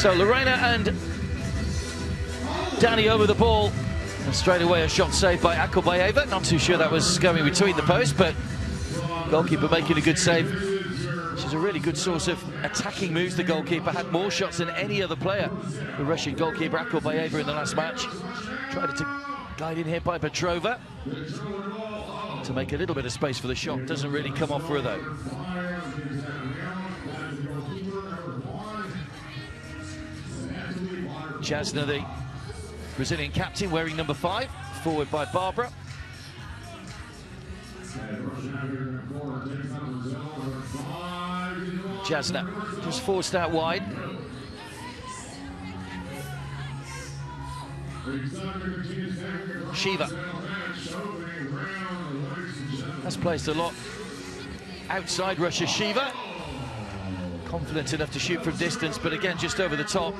So Lorena and Danny over the ball, and straight away a shot saved by AKYLBAEVA. Not too sure that was going between the posts, but goalkeeper making a good save. She's a really good source of attacking moves. The goalkeeper had more shots than any other player. The Russian goalkeeper AKYLBAEVA in the last match. Tried to guide in here by Petrova to make a little bit of space for the shot. Doesn't really come off for her though. Jasna, the Brazilian captain, wearing number 5, forward by Barbara. Jasna just forced out wide. Shiva has placed a lot outside Russia. Shiva confident enough to shoot from distance, but again just over the top.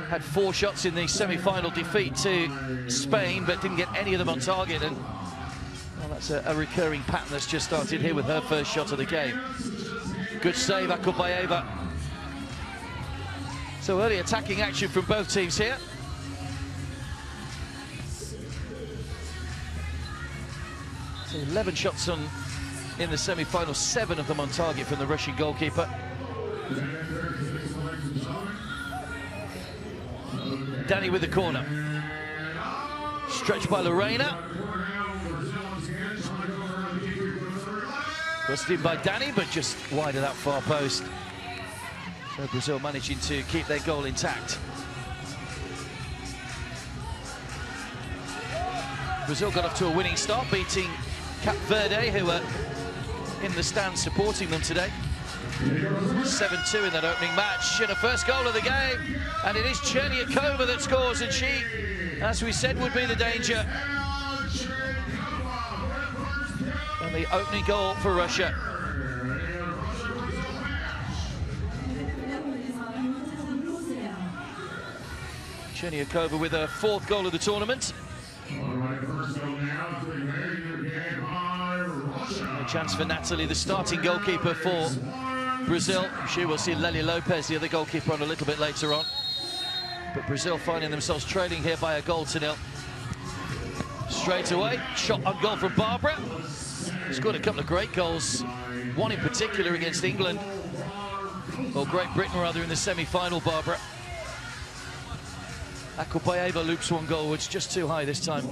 Had 4 shots in the semi-final defeat to Spain, but didn't get any of them on target, and well, that's a recurring pattern that's just started here with her first shot of the game. Good save, AKYLBAEVA. So early attacking action from both teams here. So 11 shots in the semi-final, 7 of them on target from the Russian goalkeeper. Danny with the corner. Stretched by Lorena. Busted in by Danny, but just wide of that far post. So Brazil managing to keep their goal intact. Brazil got off to a winning start, beating Cape Verde, who were in the stands supporting them today. 7-2 in that opening match, and a first goal of the game, and it is CHERNIAKOVA that scores, and she, as we said, would be the danger. And the opening goal for Russia. CHERNIAKOVA with her 4th goal of the tournament. A chance for Natalie, the starting goalkeeper for Brazil. She will see Lely Lopez, the other goalkeeper, on a little bit later on. But Brazil finding themselves trailing here by a goal to nil. Straight away, shot on goal from Barbara. Scored a couple of great goals, one in particular against England, or Great Britain rather, in the semi-final, Barbara. AKYLBAEVA loops one goal, which is just too high this time.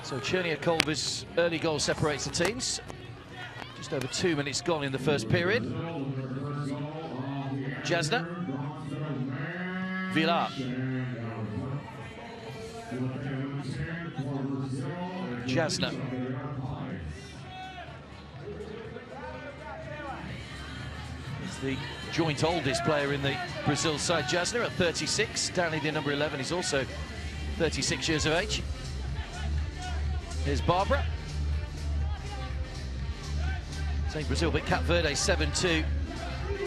So CHERNIAKOVA's early goal separates the teams. Just over 2 minutes gone in the first period. Jasna. Villar. Jasna. It's the joint oldest player in the Brazil side. Jasna at 36. Danny, the number 11, is also 36 years of age. Here's Barbara. Saying Brazil beat Cape Verde 7-2.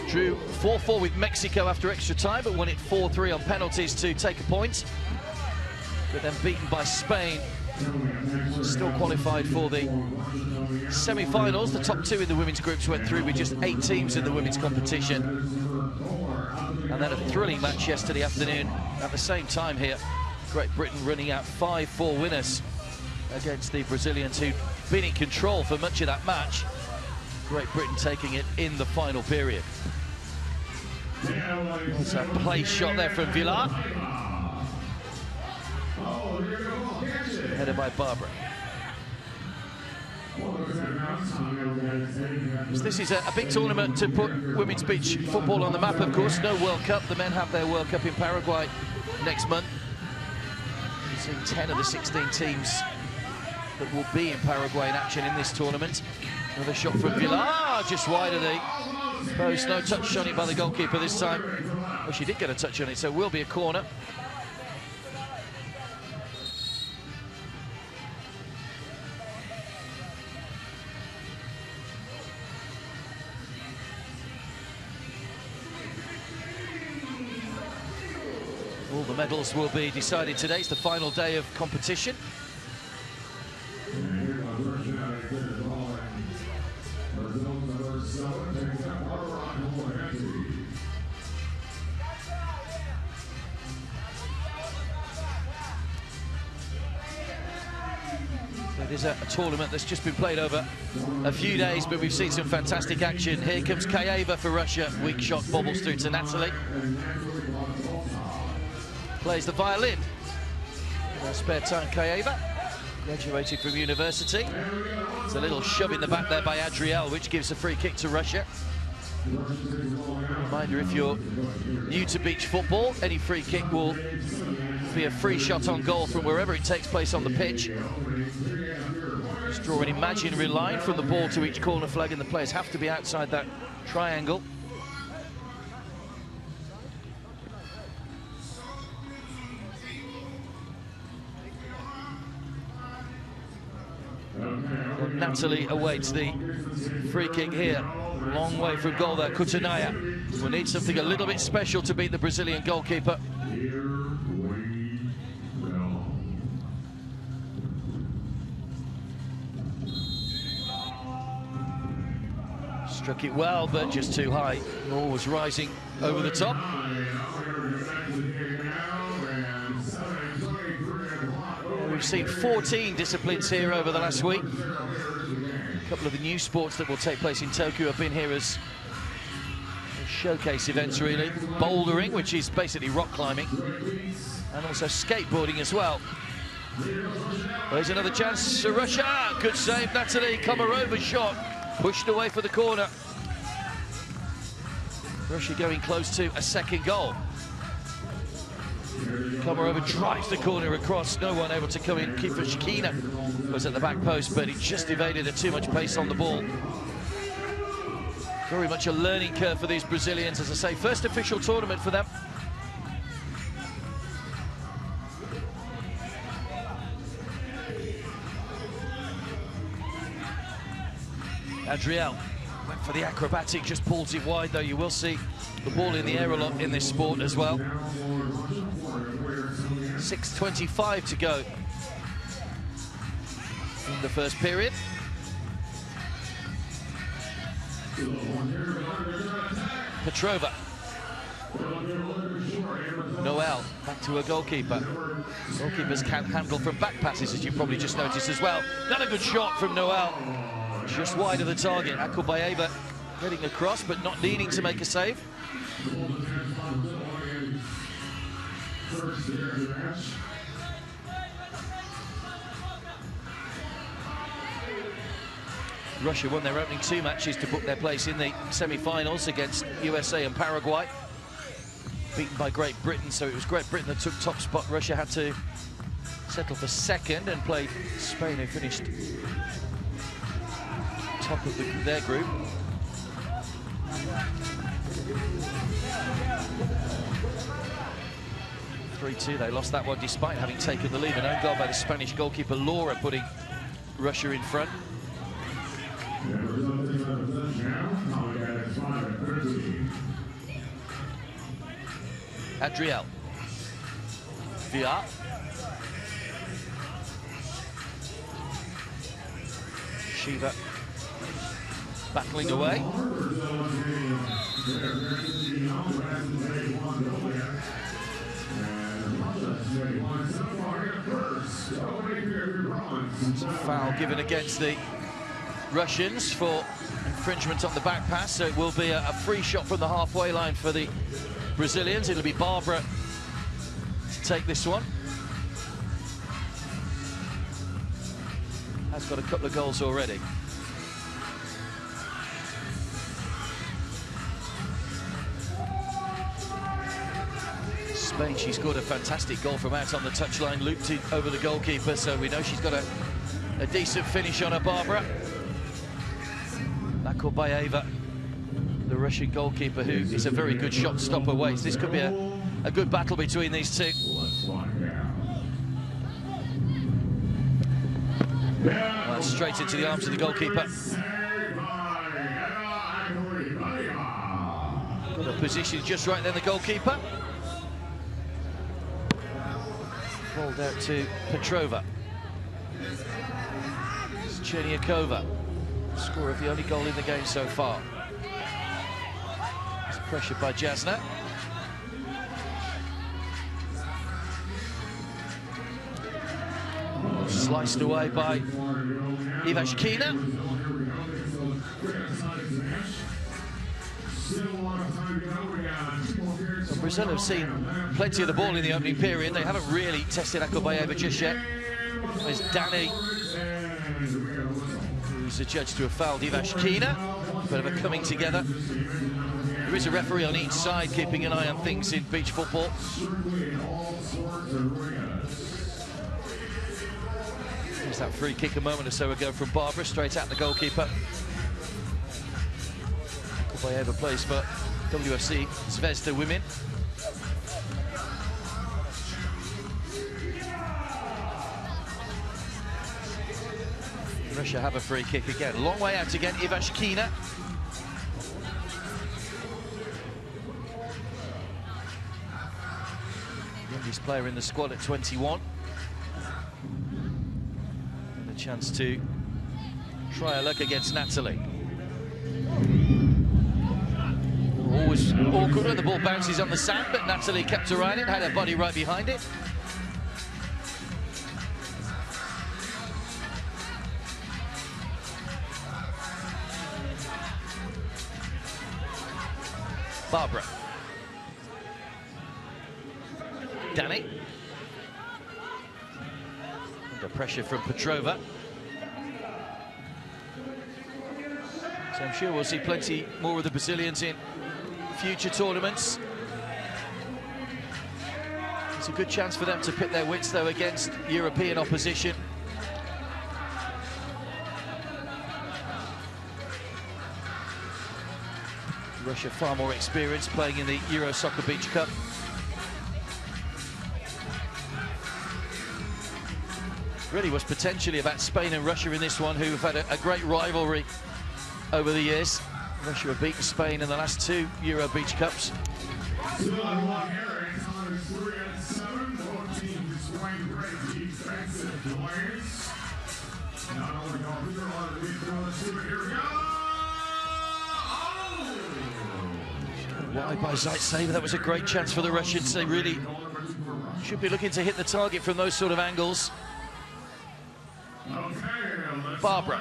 Drew 4-4 with Mexico after extra time, but won it 4-3 on penalties to take a point. But then beaten by Spain. Still qualified for the semi-finals. The top 2 in the women's groups went through with just 8 teams in the women's competition. And then a thrilling match yesterday afternoon at the same time here. Great Britain running out 5-4 winners against the Brazilians, who'd been in control for much of that match. Great Britain taking it in the final period. It's a play shot there from Villar. Headed by Barbara. This is a big tournament to put women's beach football on the map, of course. No World Cup. The men have their World Cup in Paraguay next month. We've seen 10 of the 16 teams that will be in Paraguay in action in this tournament. Another shot from Villar, just wide of the post. No touch on it by the goalkeeper this time. Well, she did get a touch on it, so it will be a corner. All the medals will be decided today. It's the final day of competition. It is a tournament that's just been played over a few days, but we've seen some fantastic action. Here comes KANAEVA for Russia. Weak shot bobbles through to Natalie. Plays the violin. In her spare time, KANAEVA, graduated from university. It's a little shove in the back there by Adriele, which gives a free kick to Russia. Reminder, if you're new to beach football, any free kick will be a free shot on goal from wherever it takes place on the pitch. Just draw an imaginary line from the ball to each corner flag, and the players have to be outside that triangle. Well, Natalie awaits the free kick here. Long way from goal there. COUTORNAIA will need something a little bit special to beat the Brazilian goalkeeper. Struck it well, but just too high. Ball was rising over the top. We've seen 14 disciplines here over the last week. A couple of the new sports that will take place in Tokyo have been here as showcase events, really. Bouldering, which is basically rock climbing, and also skateboarding as well. There's another chance for Russia. Good save, Natalie. KOMAROVA's shot pushed away for the corner. Russia going close to a second goal. KOMAROVA drives the corner across, no one able to come in. IVASHKINA was at the back post, but he just evaded it, too much pace on the ball. Very much a learning curve for these Brazilians, as I say, first official tournament for them. Adriele went for the acrobatic, just pulls it wide, though you will see the ball in the air a lot in this sport as well. 6:25 to go in the first period. PETROVA. Noel back to her goalkeeper. Goalkeepers can't handle from back passes, as you probably just noticed as well. Not a good shot from Noel. Just wide of the target. AKYLBAEVA getting across, but not needing to make a save. Russia won their opening two matches to book their place in the semi-finals against USA and Paraguay. Beaten by Great Britain, so it was Great Britain that took top spot. Russia had to settle for second and played Spain, who finished top of their group. They lost that one despite having taken the lead. An own goal by the Spanish goalkeeper Laura putting Russia in front. Adriele. Via. Shiva battling away. Foul given against the Russians for infringement on the back pass, so it will be a free shot from the halfway line for the Brazilians. It'll be Barbara to take this one. Has got a couple of goals already. Spain, she scored a fantastic goal from out on the touchline, looped it over the goalkeeper, so we know she's got a decent finish on her, Barbara. AKYLBAEVA, the Russian goalkeeper, who is a very good shot stopper weight. This could be a good battle between these two. Straight into the arms of the goalkeeper. Got a position just right then, the goalkeeper. Rolled out to Petrova. It's CHERNIAKOVA, scorer of the only goal in the game so far. It's pressured by Jasna. Sliced away by IVASHKINA. Well, Brazil have seen plenty of the ball in the opening period. They haven't really tested AKYLBAEVA just yet. There's Danny, who's adjudged to have fouled IVASHKINA. Bit of a coming together. There is a referee on each side keeping an eye on things in beach football. There's that free kick a moment or so ago from Barbara, straight at the goalkeeper. AKYLBAEVA plays for WFC Zvezda Women. Russia have a free kick again. Long way out again, IVASHKINA. Youngest player in the squad at 21. And a chance to try a look against Natalie. Always awkward when the ball bounces on the sand, but Natalie kept her eye on it, had her body right behind it. Barbara. Danny. Under pressure from Petrova. So I'm sure we'll see plenty more of the Brazilians in future tournaments. It's a good chance for them to pit their wits, though, against European opposition. Russia far more experienced playing in the Euro Soccer Beach Cup. Really was potentially about Spain and Russia in this one, who've had a great rivalry over the years. Russia have beaten Spain in the last 2 Euro Beach Cups. Wide by ZAITSEVA. That was a great chance for the Russians. They really should be looking to hit the target from those sort of angles. Barbara.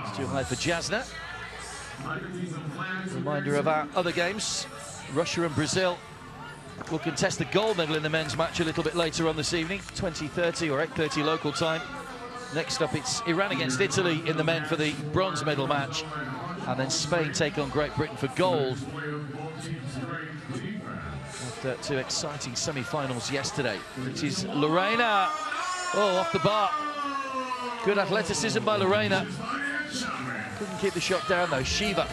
It's too high for Jasna. Reminder of our other games. Russia and Brazil will contest the gold medal in the men's match a little bit later on this evening, 20:30 or 8:30 local time. Next up, it's Iran against Italy in the men for the bronze medal match. And then Spain take on Great Britain for gold. After 2 exciting semi-finals yesterday. It is Lorena. Oh, off the bar. Good athleticism by Lorena. Couldn't keep the shot down, though. Shiva.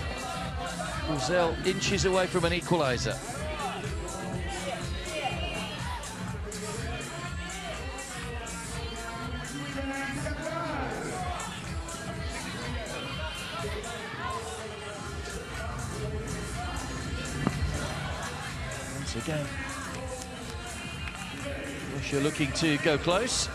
Brazil inches away from an equaliser. Again, Russia looking to go close.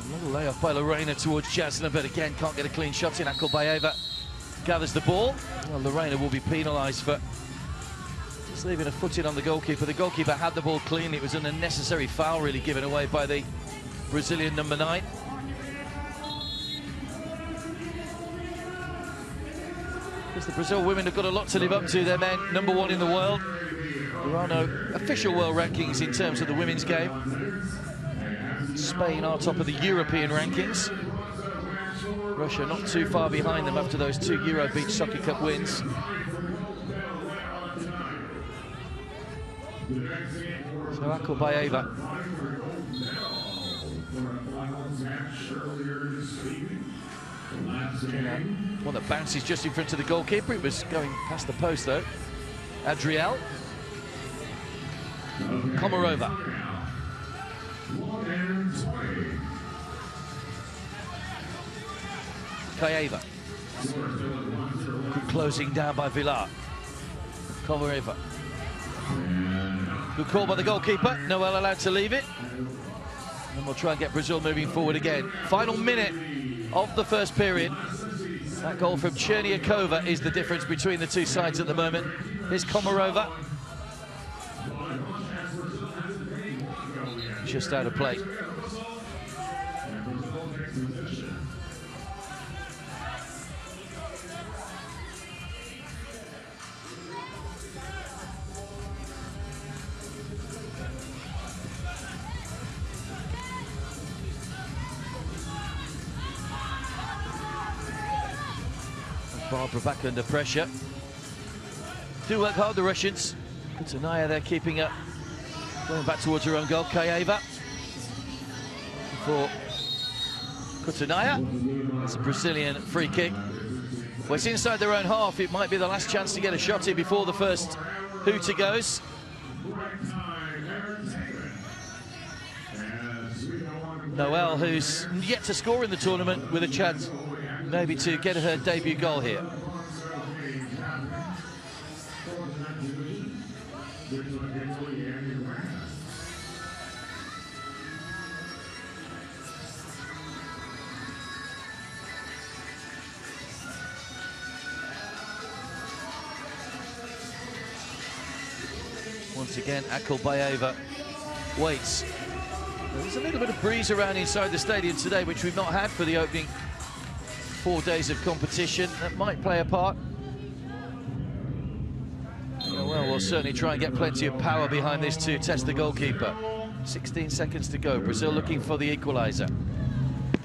A little layoff by Lorena towards Jasna, but again can't get a clean shot in. AKYLBAEVA gathers the ball. Well, Lorena will be penalised for just leaving a foot in on the goalkeeper. The goalkeeper had the ball clean. It was an unnecessary foul really given away by the Brazilian number 9. Because the Brazil women have got a lot to live up to. They're men number 1 in the world. There are no official world rankings in terms of the women's game. Spain are top of the European rankings. Russia not too far behind them after those 2 Euro Beach Soccer Cup wins. So AKYLBAEVA. One that bounces just in front of the goalkeeper. It was going past the post, though. Adriele. KOMAROVA. KANAEVA. Good closing down by Villar. KOMAROVA. Good call by the goalkeeper. Noel allowed to leave it. And we'll try and get Brazil moving forward again. Final minute of the first period. That goal from Cherniakova is the difference between the two sides at the moment. Here's Komarova. Just out of play. Barbara back under pressure. Do work hard, the Russians. KHUTORNAIA there keeping up. Going back towards her own goal. KANAEVA for KHUTORNAIA. It's a Brazilian free kick. Well, it's inside their own half. It might be the last chance to get a shot here before the first hooter goes. Noelle, who's yet to score in the tournament, with a chance maybe to get her debut goal here. Once again, AKYLBAEVA waits. There's a little bit of breeze around inside the stadium today, which we've not had for the opening 4 days of competition. That might play a part. Well, we'll certainly try and get plenty of power behind this to test the goalkeeper. 16 seconds to go. Brazil looking for the equaliser.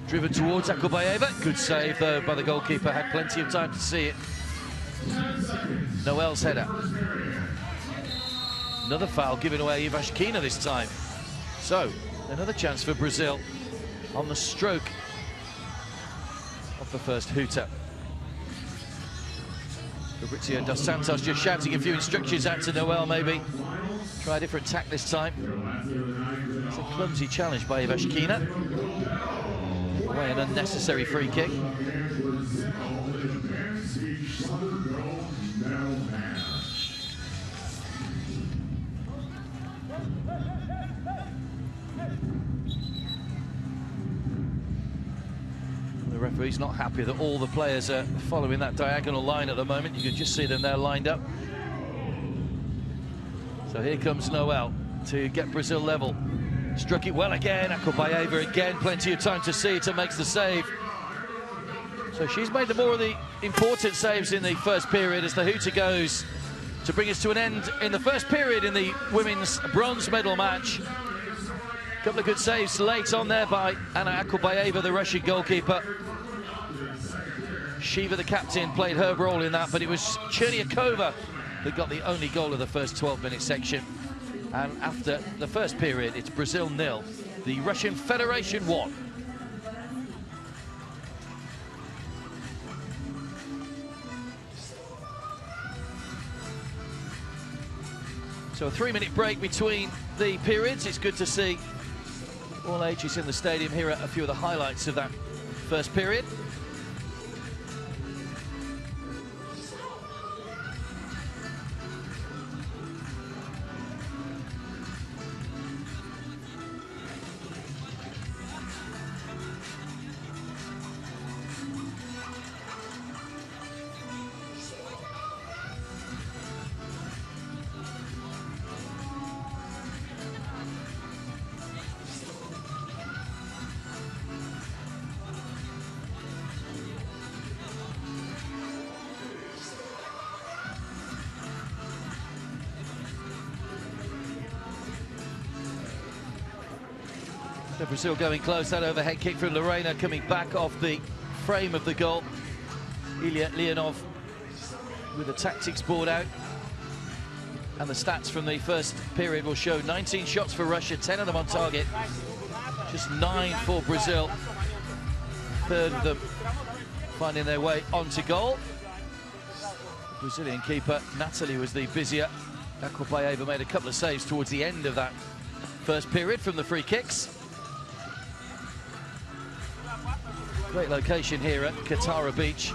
Driven towards AKYLBAEVA. Good save, though, by the goalkeeper. Had plenty of time to see it. Noelle's header. Another foul given away, IVASHKINA this time. So, another chance for Brazil on the stroke of the first hooter. Fabrizio dos Santos just shouting a few instructions out to Noelle, maybe. Try a different tack this time. It's a clumsy challenge by IVASHKINA. Away an unnecessary free kick. The referee's not happy that all the players are following that diagonal line at the moment. You can just see them there lined up. So here comes Noelle to get Brazil level. Struck it well again. AKYLBAEVA again, plenty of time to see it and makes the save. So she's made the more of the important saves in the first period as the hooter goes to bring us to an end in the first period in the women's bronze medal match. A couple of good saves late on there by AKYLBAEVA, the Russian goalkeeper. Shiva, the captain, played her role in that, but it was Cherniakova that got the only goal of the first 12-minute section. And after the first period, it's Brazil 0, the Russian Federation 1. So a 3-minute break between the periods. It's good to see all ages in the stadium. Here are a few of the highlights of that first period. So Brazil going close, that overhead kick from Lorena coming back off the frame of the goal. Ilya Leonov with the tactics board out. And the stats from the first period will show 19 shots for Russia, 10 of them on target. Just 9 for Brazil. Third of them finding their way onto goal. The Brazilian keeper, Natalie, was the busier. AKYLBAEVA made a couple of saves towards the end of that first period from the free kicks. Great location here at Katara Beach.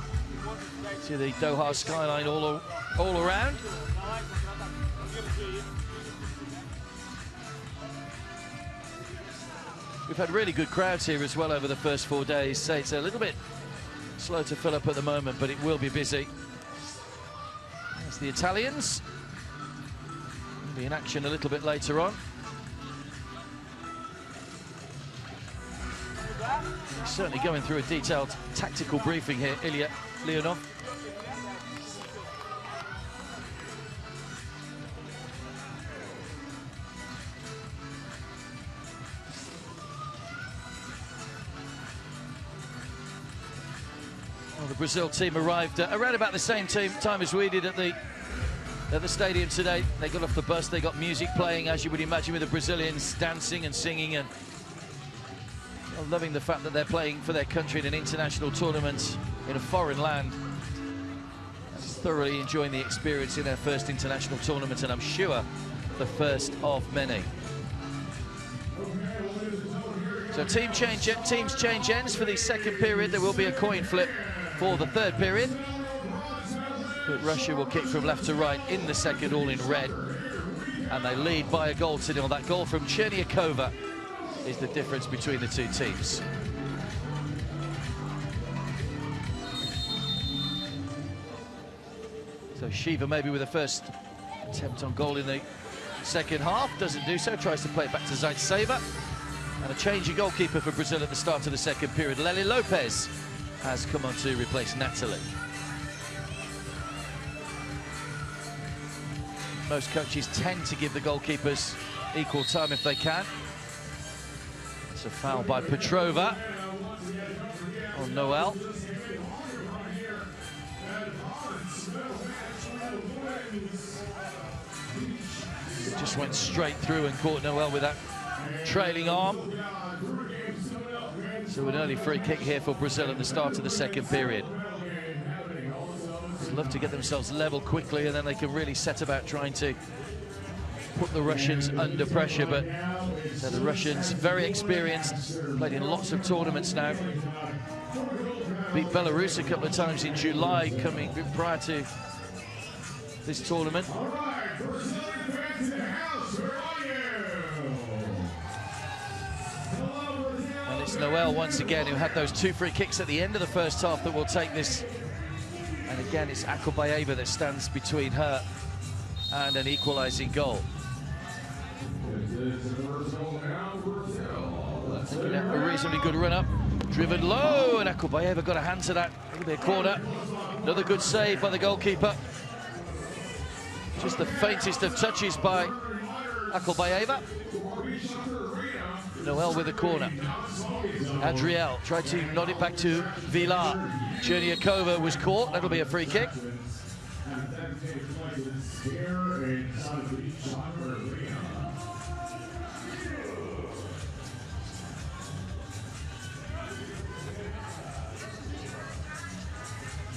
See the Doha skyline all around. We've had really good crowds here as well over the first 4 days. So it's a little bit Slow to fill up at the moment, but it will be busy. That's the Italians. They'll be in action a little bit later on. He's certainly going through a detailed tactical briefing here, Ilya Leonov. Well, the Brazil team arrived around about the same time as we did at the stadium today. They got off the bus, they got music playing, as you would imagine, with the Brazilians dancing and singing and loving the fact that they're playing for their country in an international tournament in a foreign land. Thoroughly enjoying the experience in their first international tournament, and I'm sure the first of many. So teams change ends for the second period. There will be a coin flip for the third period. But Russia will kick from left to right in the second, all in red. And they lead by a goal to nil. That goal from Cherniakova is the difference between the two teams. So Shiva maybe with the first attempt on goal in the second half. Doesn't do so, tries to play it back to ZAITSEVA. And a change of goalkeeper for Brazil at the start of the second period. Lely Lopez has come on to replace Natalie. Most coaches tend to give the goalkeepers equal time if they can. It's a foul by Petrova on Noel. It just went straight through and caught Noel with that trailing arm. So an early free kick here for Brazil at the start of the second period. They'd love to get themselves level quickly, and then they can really set about trying to put the Russians under pressure. But the Russians, very experienced, played in lots of tournaments now. Beat Belarus a couple of times in July, coming prior to this tournament. And it's Noel once again who had those two free kicks at the end of the first half that will take this. And again, it's AKYLBAEVA that stands between her and an equalising goal. Taking a reasonably good run-up. Driven low, and AKYLBAEVA got a hand to that. It'll be a corner. Another good save by the goalkeeper. Just the faintest of touches by AKYLBAEVA. Noel with the corner. Adriele tried to nod it back to Villar. Cherniakova was caught. That'll be a free kick.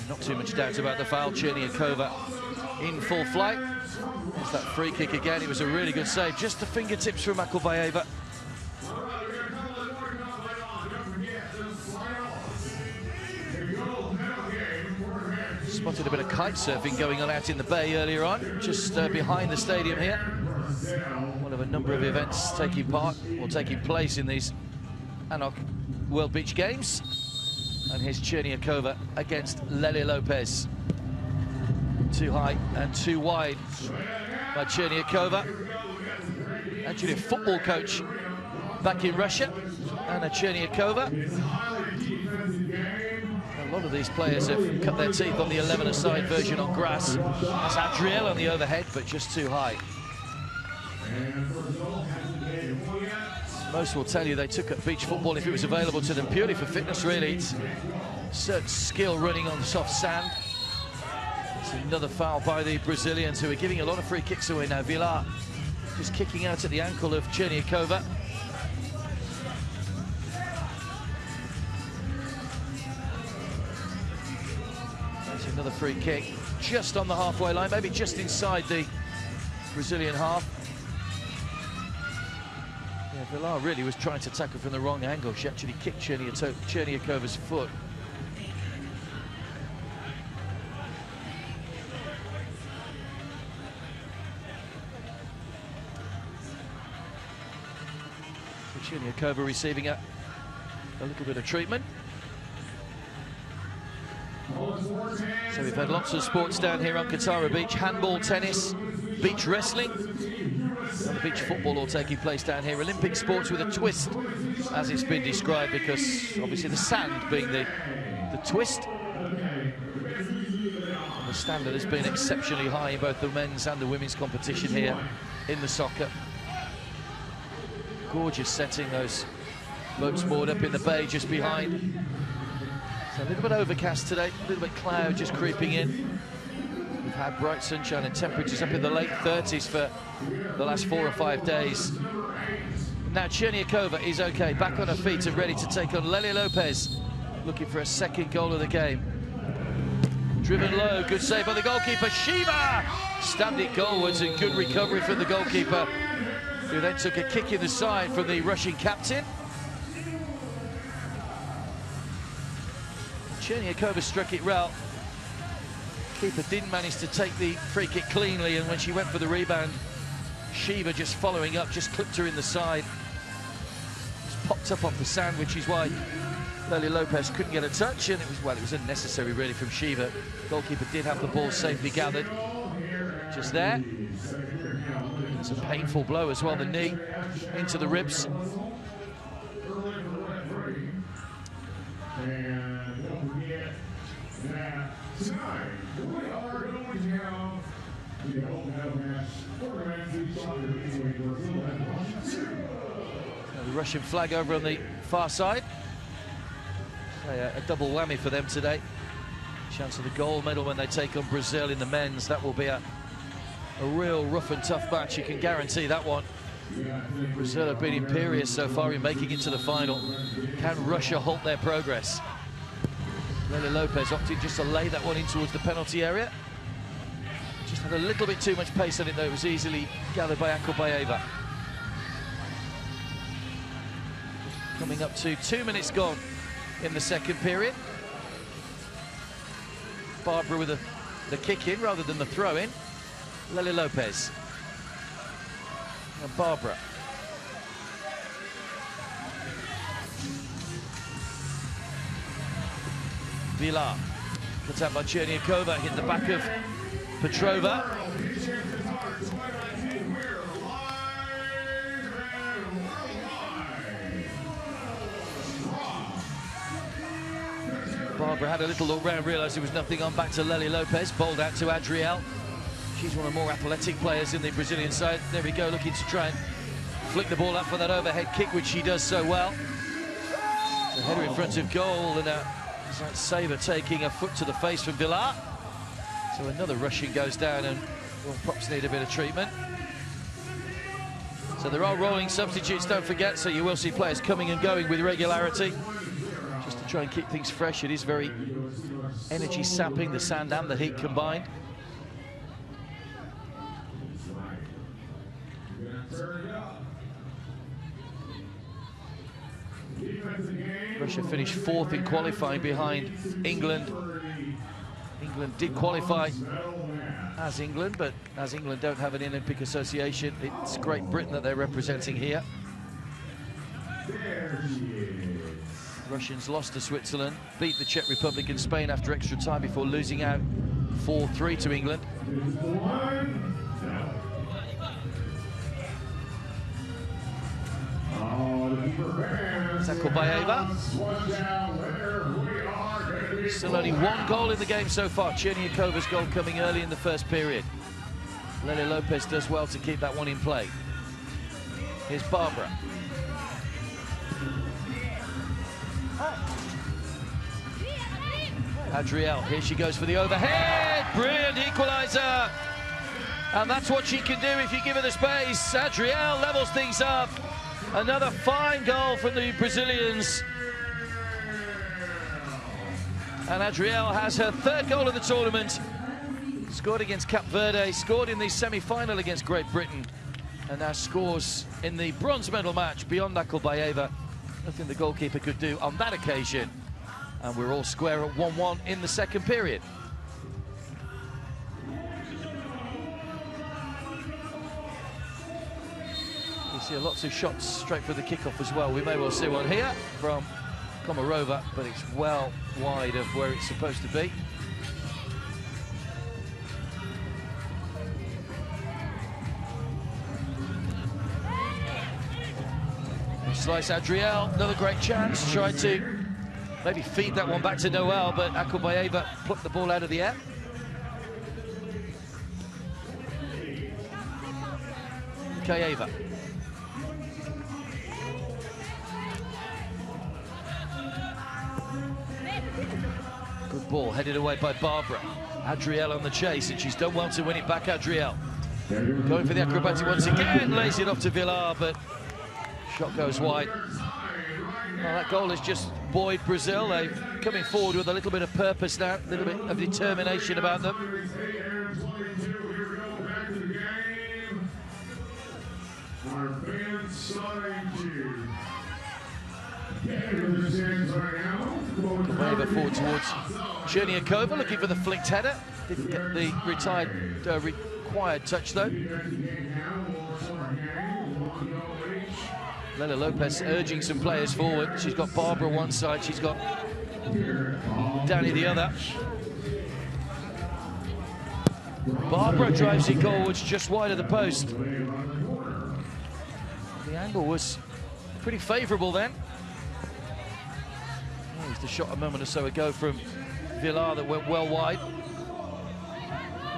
Not too much doubt about the foul. Cherniakova in full flight. There's that free kick again. It was a really good save. Just the fingertips from AKYLBAEVA. Spotted a bit of kite surfing going on out in the bay earlier on, just behind the stadium here. One of a number of events taking place in these ANOC World Beach Games. And here's Cherniakova against Lely Lopez. Too high and too wide by Cherniakova. Actually a football coach back in Russia, Anna Cherniakova. A lot of these players have cut their teeth on the 11-a-side version on grass. That's Adriele on the overhead, but just too high. Most will tell you they took up beach football if it was available to them purely for fitness, really. It's certain skill running on soft sand. It's another foul by the Brazilians, who are giving a lot of free kicks away now. Villar just kicking out at the ankle of Cherniakova. Another free kick just on the halfway line, maybe just inside the Brazilian half. Yeah, Villar really was trying to tackle from the wrong angle. She actually kicked Cherniakova's foot. So Cherniakova receiving a little bit of treatment. So we've had lots of sports down here on Katara Beach: handball, tennis, beach wrestling, and beach football all taking place down here. Olympic sports with a twist, as it's been described, because obviously the sand being the twist. And the standard has been exceptionally high in both the men's and the women's competition here in the soccer. Gorgeous setting, those boats moored up in the bay just behind. It's a little bit overcast today, a little bit cloud just creeping in. We've had bright sunshine and temperatures up in the late 30s for the last 4 or 5 days. Now CHERNIAKOVA is okay, back on her feet and ready to take on Lele Lopez, looking for a second goal of the game. Driven low, good save by the goalkeeper. Shiva stabbed it goalwards, and good recovery from the goalkeeper, who then took a kick in the side from the Russian captain. CHERNIAKOVA struck it well. Keeper didn't manage to take the free kick cleanly, and when she went for the rebound, Shiva, just following up, just clipped her in the side. Just popped up off the sand, which is why Lele Lopez couldn't get a touch, and it was unnecessary really from Shiva. Goalkeeper did have the ball safely gathered. Just there. It's a painful blow as well, the knee into the ribs. Tonight, we are going to have the the Russian flag over on the far side. A double whammy for them today. Chance of the gold medal when they take on Brazil in the men's. That will be a real rough and tough match, you can guarantee that one. Brazil have been imperious so far in making it to the final. Can Russia halt their progress? Lele Lopez opted just to lay that one in towards the penalty area. Just had a little bit too much pace on it, though. It was easily gathered by AKYLBAEVA. Coming up to 2 minutes gone in the second period. Barbara with the kick in rather than the throw in. Lele Lopez. And Barbara. Vila. Cut out by CHERNIAKOVA, hit the back of PETROVA. Barbara had a little look round, realised there was nothing on, back to Lele Lopez, bowled out to Adriele. She's one of the more athletic players in the Brazilian side. There we go, looking to try and flick the ball up for that overhead kick, which she does so well. The header in front of goal, and ZAITSEVA taking a foot to the face from Vila. So another Russian goes down, and well, props need a bit of treatment. So there are rolling substitutes, don't forget, so you will see players coming and going with regularity. Just to try and keep things fresh. It is very energy sapping, the sand and the heat combined. Russia finished 4th in qualifying behind England. England did qualify as England, but as England don't have an Olympic association, it's Great Britain that they're representing here. Russians lost to Switzerland, beat the Czech Republic and Spain after extra time before losing out 4-3 to England. AKYLBAEVA. Still only 1 goal in the game so far. CHERNIAKOVA's goal coming early in the first period. Lele Lopez does well to keep that one in play. Here's Barbara. Adriele, here she goes for the overhead. Brilliant equaliser. And that's what she can do if you give her the space. Adriele levels things up. Another fine goal from the Brazilians. And Adriele has her 3rd goal of the tournament. Scored against Cape Verde, scored in the semi-final against Great Britain, and now scores in the bronze medal match beyond AKYLBAEVA. Nothing the goalkeeper could do on that occasion. And we're all square at 1-1 in the second period. You see lots of shots straight for the kickoff as well. We may well see one here from KOMAROVA, but it's well wide of where it's supposed to be. Slice Adriele, another great chance. Tried to maybe feed that one back to Noel, but AKYLBAEVA plucked the ball out of the air. KANAEVA. Good ball, headed away by Barbara. Adriele on the chase, and she's done well to win it back, Adriele. Going for the acrobatic once again, lays it off to Villar, but shot goes wide. Well, that goal has just buoyed Brazil. They're coming forward with a little bit of purpose now, a little bit of determination about them. KANAEVA forward towards CHERNIAKOVA, looking for the flicked header. Didn't get the required touch though. Lena Lopez urging some players forward. She's got Barbara one side, she's got Danny the other. Barbara drives it goalwards just wide of the post. The angle was pretty favourable then. Here's the shot a moment or so ago from Villar that went well wide.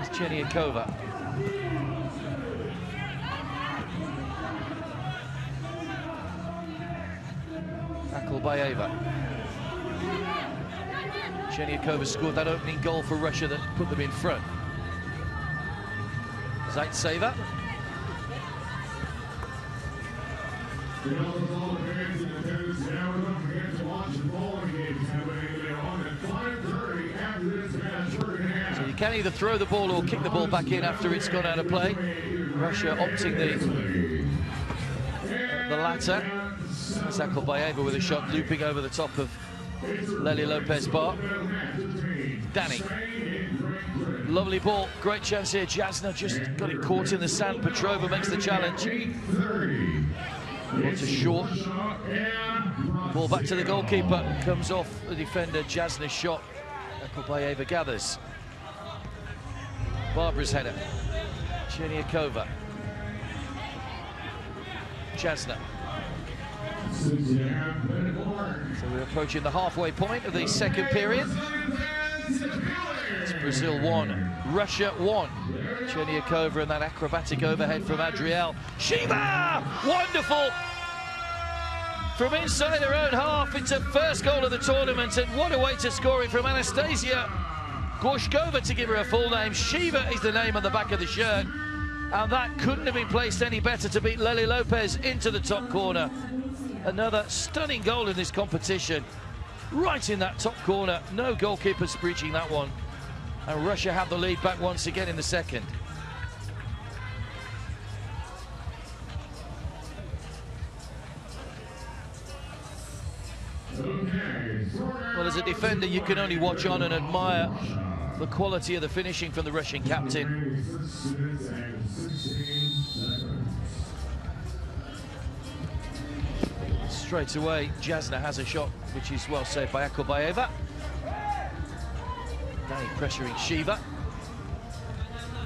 It's CHERNIAKOVA. AKYLBAEVA. CHERNIAKOVA scored that opening goal for Russia that put them in front. ZAITSEVA. So you can either throw the ball or kick the ball back in after it's gone out of play. Russia opting the latter. That's AKYLBAEVA with a shot looping over the top of Lely Lopez Bar. Danny. Lovely ball, great chance here. Jasna just got it caught in the sand. Petrova makes the challenge. Ball to short. Ball back to the goalkeeper. Comes off the defender. Jasna's shot. AKYLBAEVA gathers. Barbara's header. CHERNIAKOVA. Jasna. So we're approaching the halfway point of the second period. It's Brazil 1, Russia 1. CHERNIAKOVA and that acrobatic overhead from Adriele. Shiva! Wonderful! From inside her own half, it's her first goal of the tournament, and what a way to score it from Anastasiia. GORSHKOVA, to give her a full name. Shiva is the name on the back of the shirt, and that couldn't have been placed any better to beat Lely Lopez into the top corner. Another stunning goal in this competition. Right in that top corner. No goalkeepers breaching that one. And Russia have the lead back once again in the second. Well, as a defender, you can only watch on and admire the quality of the finishing from the Russian captain. Straight away, Jasna has a shot, which is well saved by AKYLBAEVA. Danny pressuring Shiva.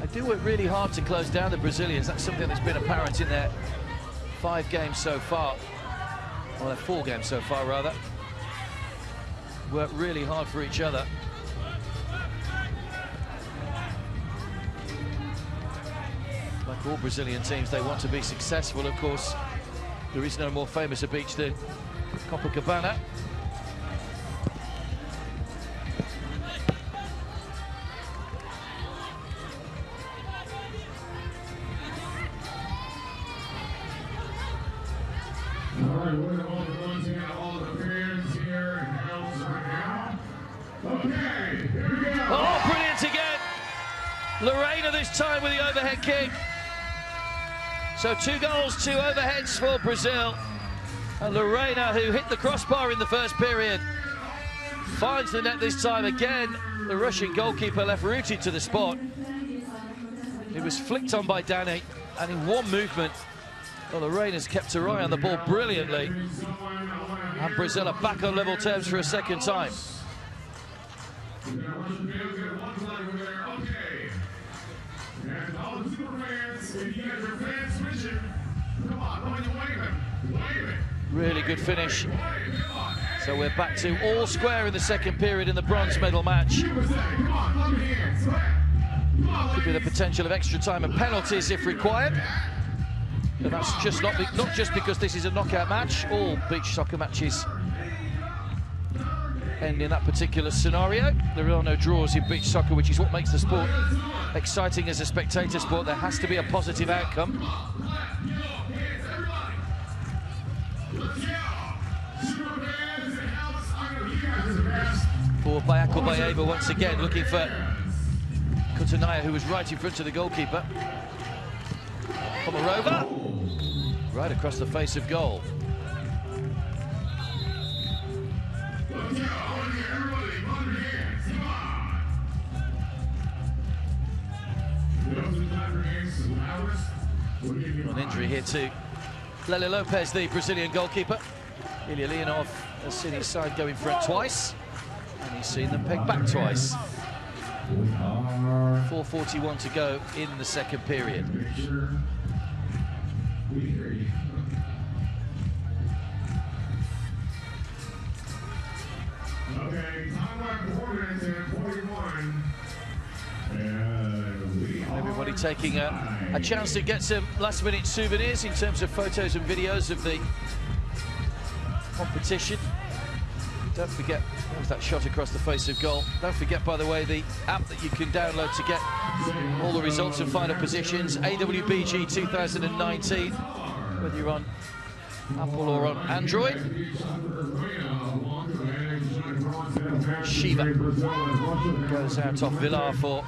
They do work really hard to close down the Brazilians. That's something that's been apparent in their 5 games so far. Well, their 4 games so far, rather. Work really hard for each other. Like all Brazilian teams, they want to be successful, of course. There is no more famous a beach than Copacabana. Oh, brilliant again. Lorena this time with the overhead kick. So 2 goals, 2 overheads for Brazil. And Lorena, who hit the crossbar in the first period, finds the net this time again. The Russian goalkeeper left rooted to the spot. It was flicked on by Danny, and in one movement, well, Lorena's kept her eye on the ball brilliantly. And Brazil are back on level terms for a second time. Really good finish. So we're back to all square in the second period in the bronze medal match. Could be the potential of extra time and penalties if required. But that's just not just because this is a knockout match. All beach soccer matches end in that particular scenario. There are no draws in beach soccer, which is what makes the sport exciting as a spectator sport. There has to be a positive outcome. Forward by AKYLBAEVA once again, looking for KHUTORNAIA, who was right in front of the goalkeeper. KOMAROVA, right across the face of goal. An injury here to Lopez, the Brazilian goalkeeper. Liubov has seen his side go in front twice, and he's seen them peg back twice. 4:41 to go in the second period. Everybody taking a chance to get some last-minute souvenirs in terms of photos and videos of the competition. Don't forget, that was that shot across the face of goal. Don't forget, by the way, the app that you can download to get all the results and final positions, AWBG 2019, whether you're on Apple or on Android. Shiva goes out off Villar for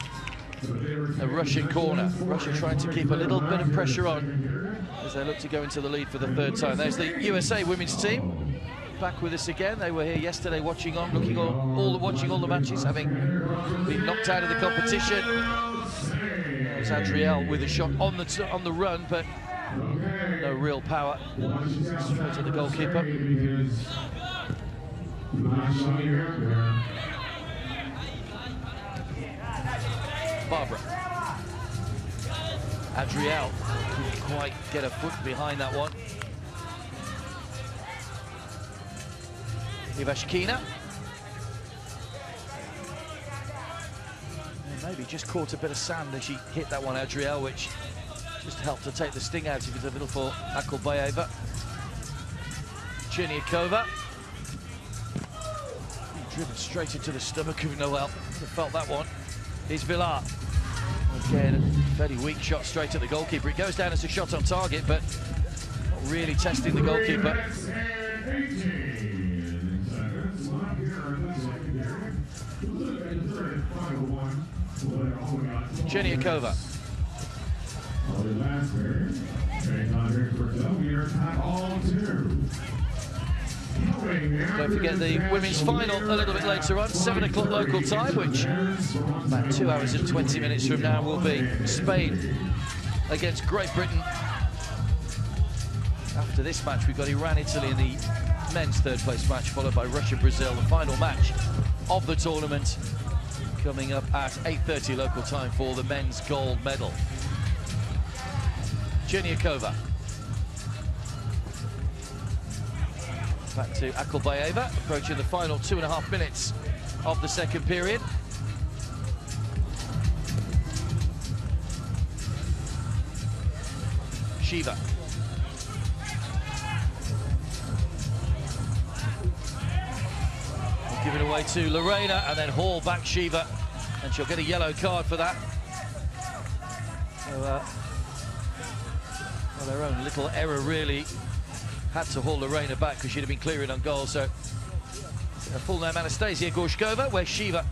a Russian corner. Russia trying to keep a little bit of pressure on as they look to go into the lead for the third time. There's the USA women's team back with us again. They were here yesterday watching all the matches, having been knocked out of the competition. There's Adriele with a shot on the run, but no real power. Straight to the goalkeeper. Barbara. Adriele couldn't quite get a foot behind that one. IVASHKINA. Maybe just caught a bit of sand as she hit that one, Adriele, which just helped to take the sting out of it a little for AKYLBAEVA. CHERNIAKOVA. Driven straight into the stomach of Noel. Felt that one. Here's Villar. Again, a very weak shot straight at the goalkeeper. It goes down as a shot on target, but not really testing the goalkeeper. CHERNIAKOVA. Don't forget the women's final a little bit later on, 7 o'clock local time, which about 2 hours and 20 minutes from now will be Spain against Great Britain. After this match, we've got Iran-Italy in the men's third-place match, followed by Russia-Brazil, the final match of the tournament, coming up at 8:30 local time for the men's gold medal. CHERNIAKOVA. Back to AKYLBAEVA, approaching the final 2.5 minutes of the second period. Shiva. Give it away to Lorena, and then haul back Shiva, and she'll get a yellow card for that. So, well, their own little error really had to haul Lorena back because she'd have been clearing on goal. So, full name Anastasiia GORSHKOVA, where Shiva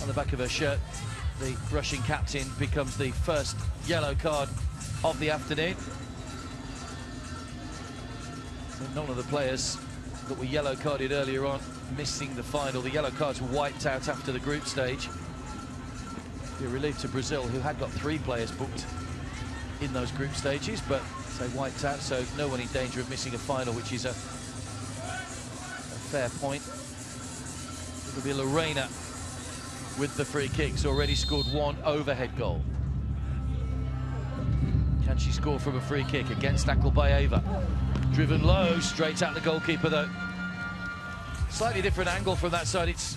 on the back of her shirt, the Russian captain, becomes the first yellow card of the afternoon. So none of the players that were yellow carded earlier on missing the final. The yellow cards were wiped out after the group stage. A relief to Brazil, who had got 3 players booked in those group stages, but they wiped out, so no one in danger of missing a final, which is a fair point. It'll be Lorena with the free kicks, already scored one overhead goal. Can she score from a free kick against AKYLBAEVA? Driven low, straight at the goalkeeper though. Slightly different angle from that side. It's,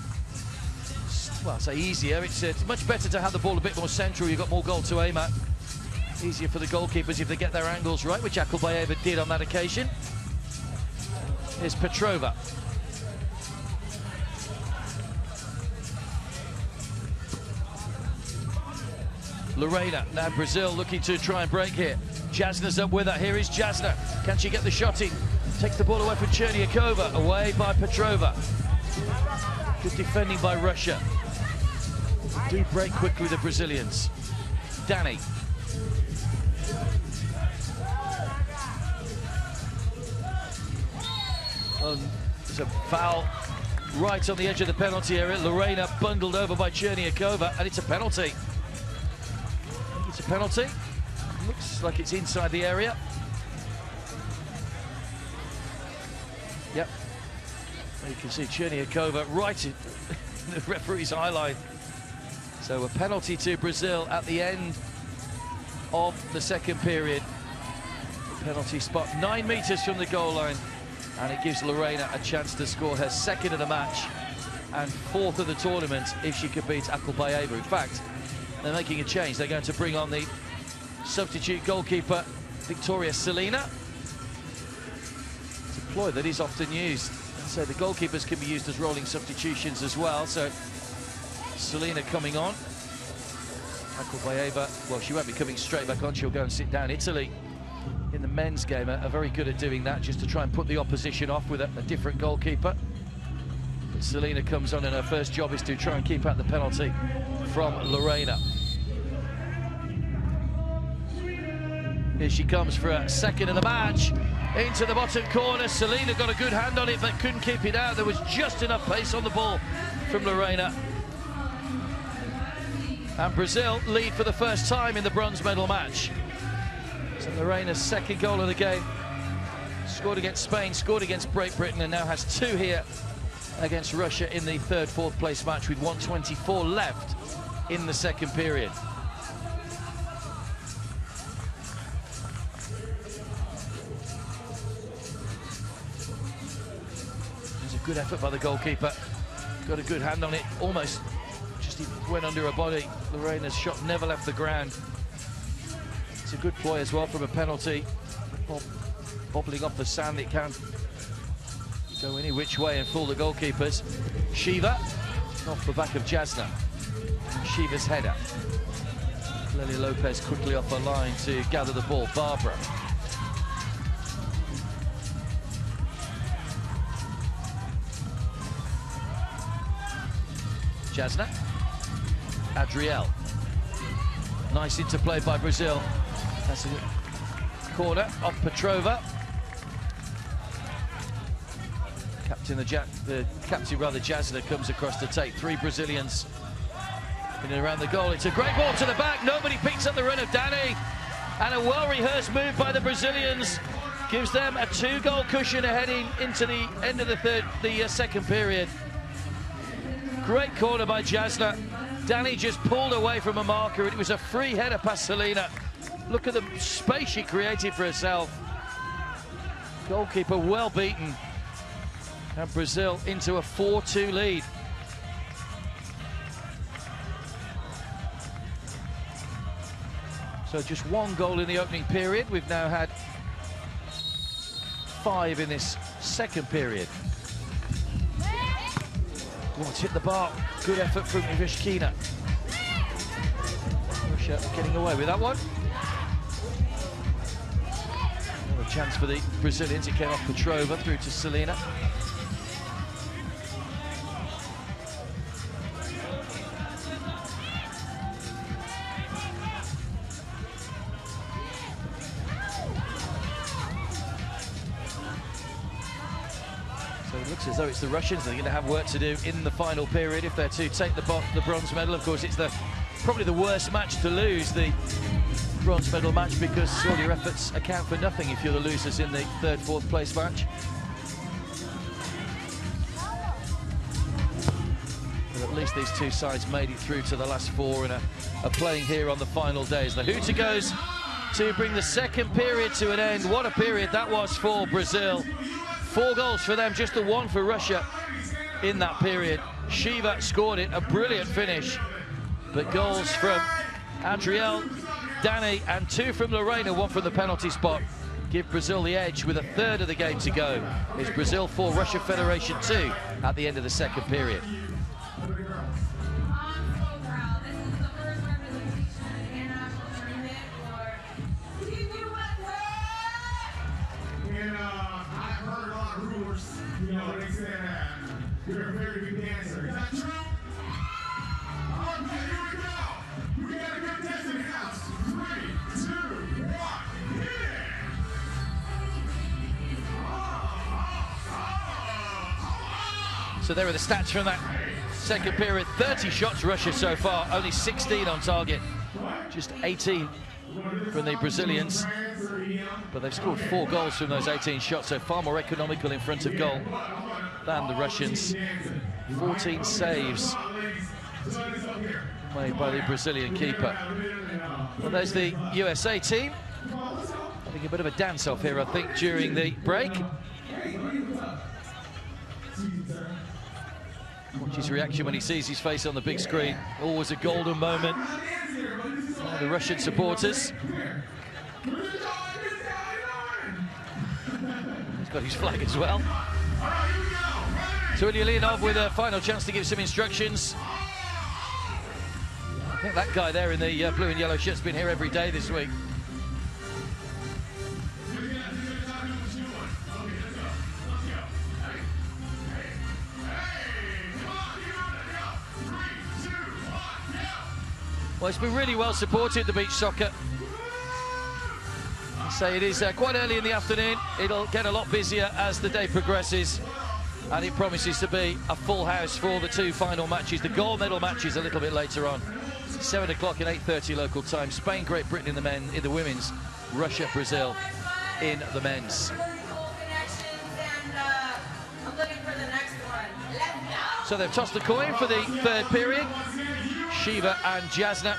well, I say easier. It's much better to have the ball a bit more central. You've got more goal to aim at. Easier for the goalkeepers if they get their angles right, which AKYLBAEVA did on that occasion. Here's Petrova. Lorena, now Brazil looking to try and break here. Jasna's up with her. Here is Jasna. Can she get the shot in? Takes the ball away from CHERNIAKOVA. Away by Petrova. Good defending by Russia. Do break quickly, the Brazilians. Danny. There's a foul right on the edge of the penalty area. Lorena bundled over by CHERNIAKOVA, and it's a penalty. It's a penalty. Looks like it's inside the area. Yep. You can see CHERNIAKOVA right in the referee's eye line. So a penalty to Brazil at the end of the second period. The penalty spot 9 meters from the goal line, and it gives Lorena a chance to score her second of the match and fourth of the tournament if she could beat AKYLBAEVA. In fact, they're making a change. They're going to bring on the substitute goalkeeper, Viktoriia SILINA. It's a ploy that is often used. And so the goalkeepers can be used as rolling substitutions as well. So SILINA coming on. AKYLBAEVA, well, she won't be coming straight back on. She'll go and sit down. Italy in the men's game are very good at doing that, just to try and put the opposition off with a different goalkeeper. But SILINA comes on, and her first job is to try and keep out the penalty from Lorena. Here she comes for a second of the match. Into the bottom corner. SILINA got a good hand on it, but couldn't keep it out. There was just enough pace on the ball from Lorena. And Brazil lead for the first time in the bronze medal match. So Lorena's second goal of the game. Scored against Spain, scored against Great Britain, and now has 2 here against Russia in the third, fourth place match with 1:24 left in the second period. There's a good effort by the goalkeeper. Got a good hand on it, almost just went under her body. Lorena's shot never left the ground. It's a good ploy as well from a penalty. Bobbling off the sand, it can go any which way and fool the goalkeepers. Shiva off the back of Jasna. Shiva's header. Lely Lopez quickly off the line to gather the ball. Barbara. Jasna. Adriele. Nice interplay by Brazil. That's a corner off Petrova. The captain Jasna comes across to take 3 Brazilians in and around the goal. It's a great ball to the back. Nobody picks up the run of Danny, and a well-rehearsed move by the Brazilians gives them a 2-goal cushion heading into the end of the second period. Great corner by Jasna. Danny just pulled away from a marker. It was a free header past SILINA. Look at the space she created for herself. Goalkeeper well beaten. And Brazil into a 4-2 lead. So just 1 goal in the opening period. We've now had 5 in this second period. Oh, it's hit the bar. Good effort from IVASHKINA. Russia getting away with that one. Another chance for the Brazilians. It came off Petrova through to SILINA. So it looks as though it's the Russians that are going to have work to do in the final period if they're to take the bronze medal. Of course, it's probably the worst match to lose, the bronze medal match, because all your efforts account for nothing if you're the losers in the third, fourth place match. at least these two sides made it through to the last four and are playing here on the final days. The Hooter goes to bring the second period to an end. What a period that was for Brazil. 4 goals for them, just the 1 for Russia in that period. Shiva scored it, a brilliant finish. But goals from Adriele, Danny, and 2 from Lorena, 1 from the penalty spot, give Brazil the edge with a third of the game to go. It's Brazil 4, Russia Federation 2 at the end of the second period. You're a very good dancer. Is that true? Okay, here we go. We got a good dance in the house. 3, 2, 1, hit it! So there are the stats from that second period. 30 shots Russia so far, only 16 on target. Just 18 from the Brazilians. But they've scored 4 goals from those 18 shots, so far more economical in front of goal than the Russians. 14 saves made by the Brazilian keeper. Well, there's the USA team having a bit of a dance-off here, I think, during the break. Watch his reaction when he sees his face on the big screen. Always a golden moment. The Russian supporters. He's got his flag as well. So Ilya Leonov with a final chance to give some instructions. I think that guy there in the blue and yellow shirt's been here every day this week. Well, it's been really well supported, the beach soccer. Say it is quite early in the afternoon. It'll get a lot busier as the day progresses. And it promises to be a full house for the 2 final matches. The gold medal matches a little bit later on. 7 o'clock and 8:30 local time. Spain, Great Britain in the women's. Russia, Brazil in the men's. So they've tossed the coin for the third period. Shiva and Jasna.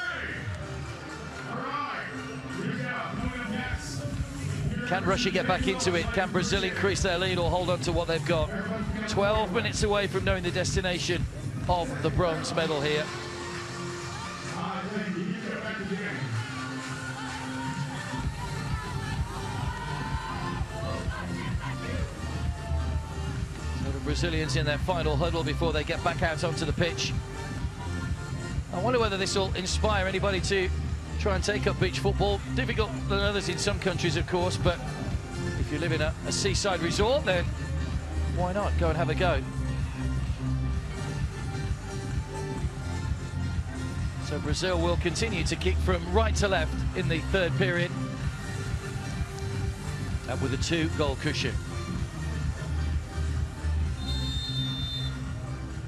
Can Russia get back into it? Can Brazil increase their lead or hold on to what they've got? 12 minutes away from knowing the destination of the bronze medal here. So the Brazilians in their final huddle before they get back out onto the pitch. I wonder whether this will inspire anybody to try and take up beach football. Difficult than others in some countries, of course, but if you live in a seaside resort, then why not go and have a go? So Brazil will continue to kick from right to left in the third period, and with a 2-goal cushion.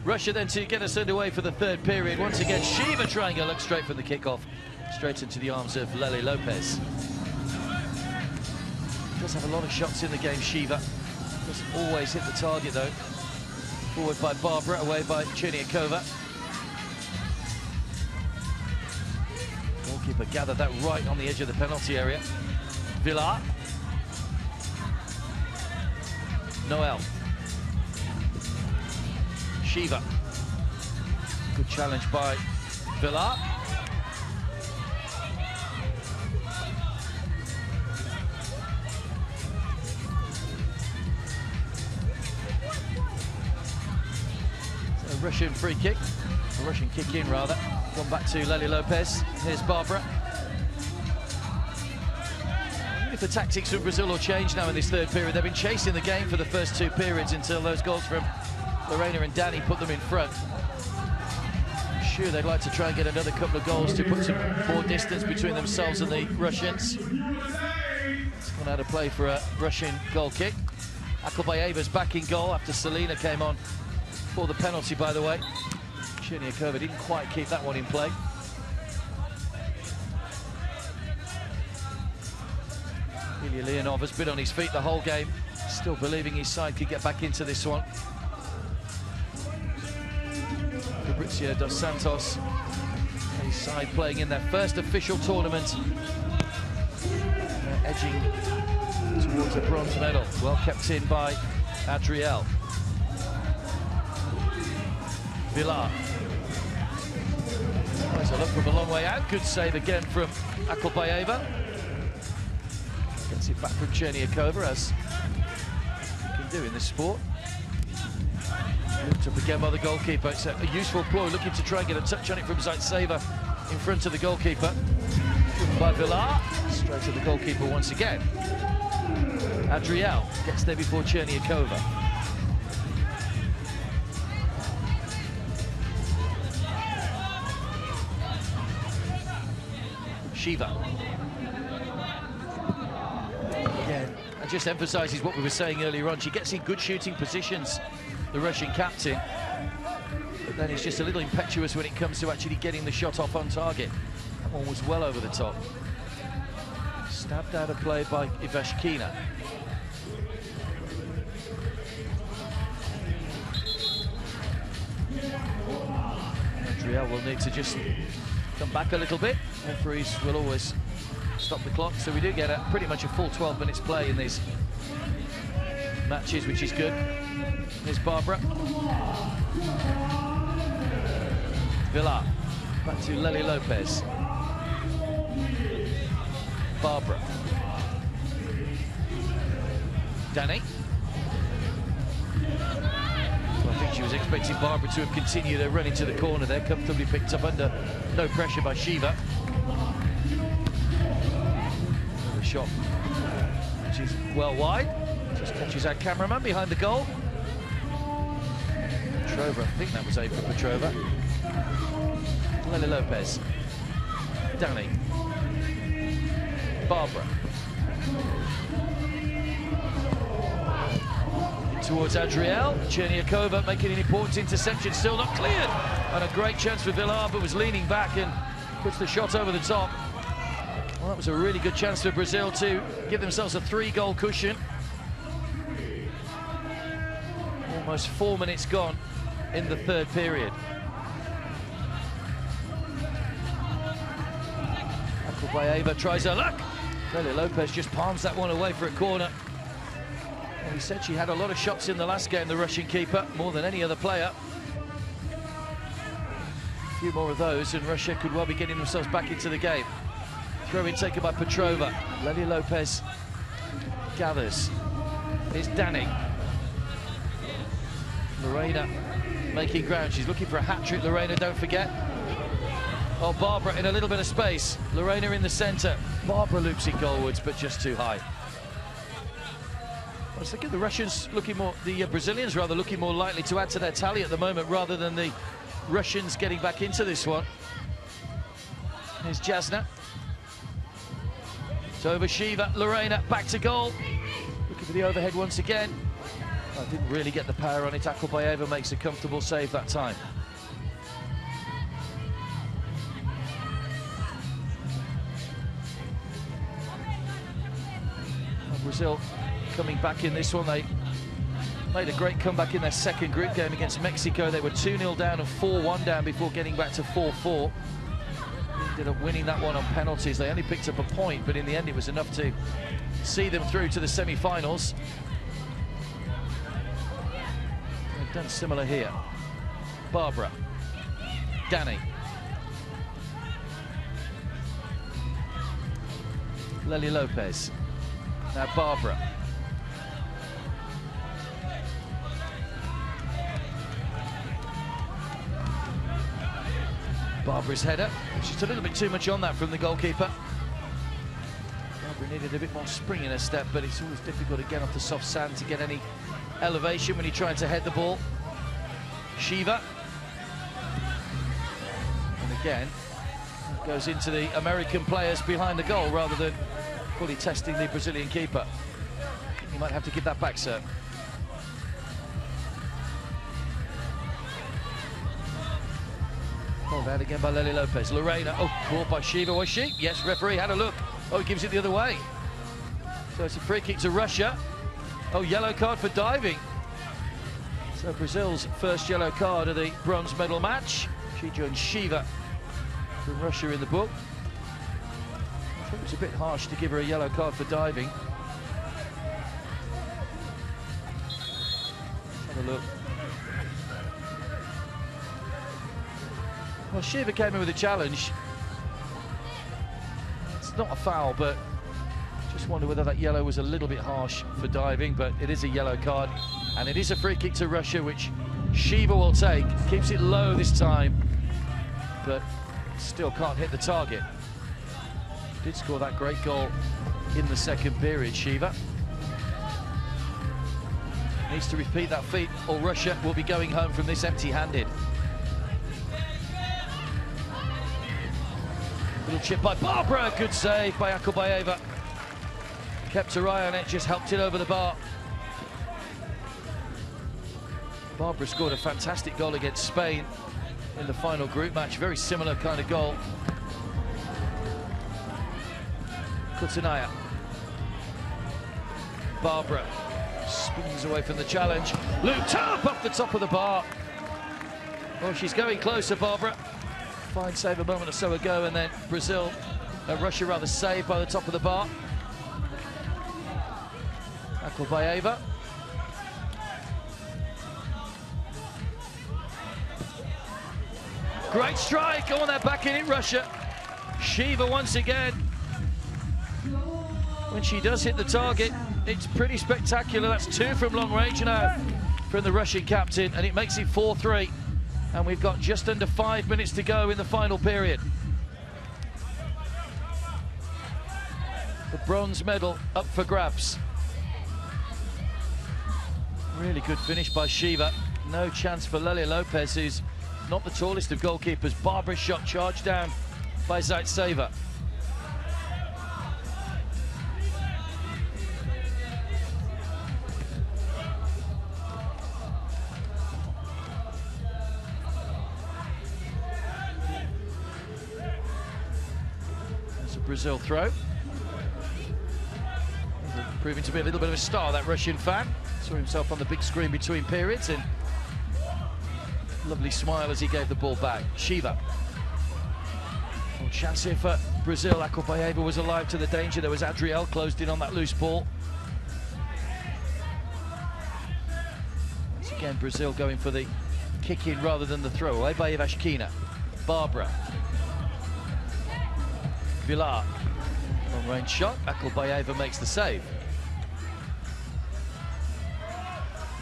Russia then to get us underway for the third period. Once again, Shiva trying to look straight from the kickoff, straight into the arms of Lele Lopez. Does have a lot of shots in the game, Shiva. Doesn't always hit the target though. Forward by Barbara, away by Cherniakova. Goalkeeper gathered that right on the edge of the penalty area. Villar. Noel. Shiva. Good challenge by Villar. So a Russian free kick, a Russian kick in rather. Gone back to Lele Lopez. Here's Barbara. If the tactics of Brazil will change now in this third period, they've been chasing the game for the first 2 periods until those goals from Lorena and Danny put them in front. I'm sure they'd like to try and get another couple of goals to put some more distance between themselves and the Russians. It's gone out of play for a Russian goal kick. AKYLBAEVA's back in goal after SILINA came on for the penalty, by the way. CHERNIAKOVA didn't quite keep that one in play. Ilya Leonov has been on his feet the whole game, still believing his side could get back into this one. Fabrizio dos Santos, a side playing in their first official tournament. They're edging towards a bronze medal, well kept in by Adriele. Villar. There's a look from a long way out. Good save again from AKYLBAEVA. Gets it back from Cherniakova, as you can do in this sport. Looked up again by the goalkeeper. It's a useful ploy, looking to try and get a touch on it from ZAITSEVA in front of the goalkeeper. Driven by Villar. Straight to the goalkeeper once again. Adriele gets there before Cherniakova. Shiva. Again, and just emphasises what we were saying earlier on. She gets in good shooting positions, the Russian captain, but then he's just a little impetuous when it comes to actually getting the shot off on target. That one was well over the top. Stabbed out of play by IVASHKINA. Adriele will need to just come back a little bit. Referees will always stop the clock, so we do get pretty much a full 12 minutes play in these matches, which is good. Here's Barbara. Villar. Back to Lely Lopez. Barbara. Danny. Well, I think she was expecting Barbara to have continued her run into the corner there, comfortably picked up under no pressure by Shiva. The shot, which is well wide. Just catches our cameraman behind the goal. Petrova, I think that was aimed for Petrova. Lely Lopez. Danny. Barbara. In towards Adriele. Cherniakova making an important interception, still not cleared. And a great chance for Villar, but was leaning back and puts the shot over the top. Well, that was a really good chance for Brazil to give themselves a 3-goal cushion. Almost 4 minutes gone in the third period. AKYLBAEVA tries her luck. Lely Lopez just palms that one away for a corner. Well, he said she had a lot of shots in the last game, the Russian keeper, more than any other player. A few more of those and Russia could well be getting themselves back into the game. Throw in taken by Petrova. Lely Lopez gathers. Here's Danny. Lorena making ground. She's looking for a hat-trick, Lorena, don't forget. Oh, Barbara in a little bit of space. Lorena in the centre. Barbara loops it goalwards, but just too high. I was thinking the Russians looking more, the Brazilians rather, looking more likely to add to their tally at the moment rather than the Russians getting back into this one. Here's Jasna. It's over Shiva. Lorena back to goal. Looking for the overhead once again. I didn't really get the power on it. AKYLBAEVA makes a comfortable save that time. Brazil coming back in this one. They made a great comeback in their second group game against Mexico. They were 2-0 down and 4-1 down before getting back to 4-4. Ended up winning that one on penalties. They only picked up a point, but in the end it was enough to see them through to the semi-finals. They've done similar here. Barbara. Danny. Lely Lopez. Now Barbara. Barbara's header. Just a little bit too much on that from the goalkeeper. Barbara needed a bit more spring in her step, but it's always difficult to get off the soft sand to get any elevation when you're trying to head the ball. Shiva. And again, it goes into the American players behind the goal rather than fully testing the Brazilian keeper. He might have to give that back, sir. Pulled out again by Lely Lopez. Lorena, oh, caught by Shiva, was she? Yes, referee had a look. Oh, he gives it the other way. So it's a free kick to Russia. Oh, yellow card for diving. So Brazil's first yellow card of the bronze medal match. She joins Shiva from Russia in the book. I think it was a bit harsh to give her a yellow card for diving. Let's have a look. Well, Shiva came in with a challenge. It's not a foul, but just wonder whether that yellow was a little bit harsh for diving, but it is a yellow card, and it is a free kick to Russia, which Shiva will take. Keeps it low this time, but still can't hit the target. Did score that great goal in the second period, Shiva. Needs to repeat that feat, or Russia will be going home from this empty-handed. Little chip by Barbara, good save by AKYLBAEVA. Kept her eye on it, just helped it over the bar. Barbara scored a fantastic goal against Spain in the final group match, very similar kind of goal. COUTORNAIA. Barbara spins away from the challenge. Looped up off the top of the bar. Oh, she's going closer, Barbara. Fine save a moment or so ago, and then Brazil, Russia rather, saved by the top of the bar. AKYLBAEVA. Great strike. Oh, and they're back in it, Russia. Shiva once again. When she does hit the target, it's pretty spectacular. That's 2 from long range now from the Russian captain, and it makes it 4-3. And we've got just under 5 minutes to go in the final period. The bronze medal up for grabs. Really good finish by Shiva. No chance for Lelia Lopez, who's not the tallest of goalkeepers. Barbara's shot charged down by ZAITSEVA. That's a Brazil throw. Proving to be a little bit of a star, that Russian fan. Saw himself on the big screen between periods, and lovely smile as he gave the ball back. Shiva. Well, chance here for Brazil. AKYLBAEVA was alive to the danger. There was Adriele closed in on that loose ball. Once again, Brazil going for the kick in rather than the throw away by IVASHKINA. Barbara. Villar. Long range shot. AKYLBAEVA makes the save.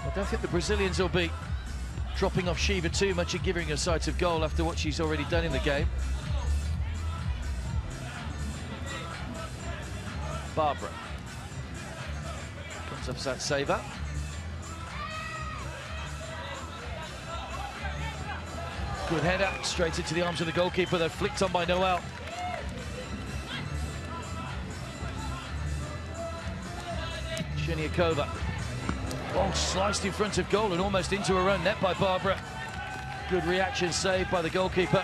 I don't think the Brazilians will be dropping off Shiva too much and giving her sight of goal after what she's already done in the game. Barbara. Comes off ZAITSEVA. Good header, straight into the arms of the goalkeeper, though flicked on by Noel. CHERNIAKOVA. Oh, sliced in front of goal and almost into her own net by Barbara. Good reaction saved by the goalkeeper.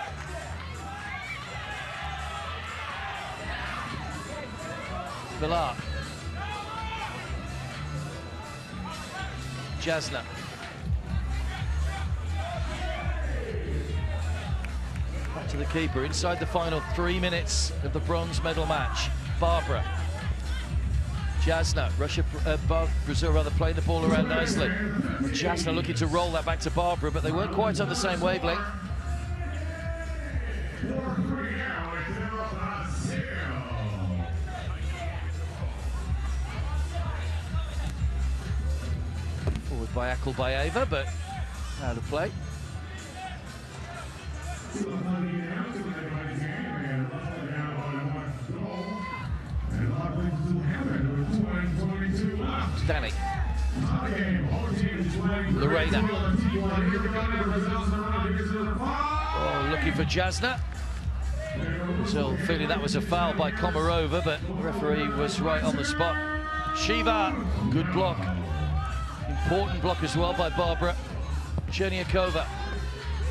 Villar. Jasna. Back to the keeper inside the final 3 minutes of the bronze medal match. Barbara. Jasna, Brazil rather playing the ball around nicely. Jasna looking to roll that back to Barbara, but they weren't quite on the same wavelength. Forward by AKYLBAEVA, but out of play. Danny. Lorena. Oh, looking for Jasna. Brazil feeling that was a foul by Komarova, but the referee was right on the spot. Shiva, good block. Important block as well by Barbara. CHERNIAKOVA.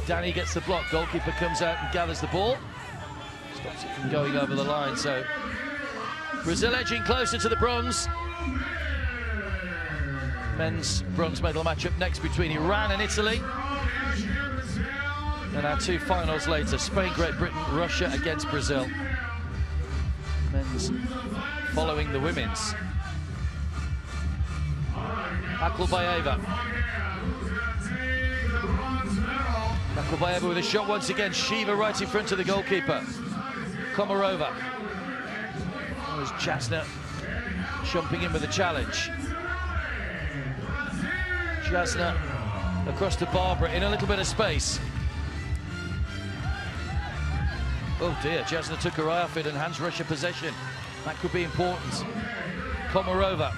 Danny gets the block. Goalkeeper comes out and gathers the ball. Stops it from going over the line, so Brazil edging closer to the bronze. Men's bronze medal matchup next between Iran and Italy. And our two finals later, Spain, Great Britain, Russia against Brazil. Men's following the women's. AKYLBAEVA. AKYLBAEVA with a shot once again. Shiva right in front of the goalkeeper. KOMAROVA. There's Jasna jumping in with a challenge. Jasna across to Barbara in a little bit of space. Oh dear, Jasna took her eye off it and hands Russia possession. That could be important. KOMAROVA.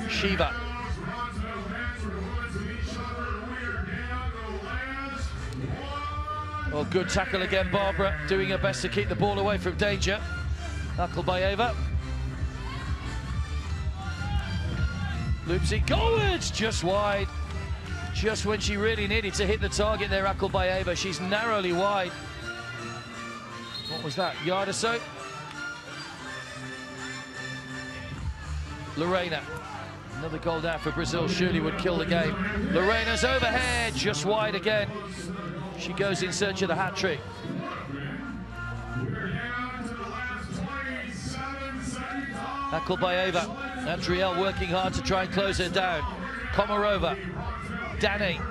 Shiva. Oh, good tackle again, Barbara, doing her best to keep the ball away from danger. AKYLBAEVA. Loops it goalwards, just wide. Just when she really needed to hit the target there, AKYLBAEVA. She's narrowly wide. What was that, yard or so? Elena. Another goal down for Brazil, surely would kill the game. Elena's overhead, just wide again. She goes in search of the hat-trick. AKYLBAEVA. Adriele working hard to try and close her down. KOMAROVA. Dani.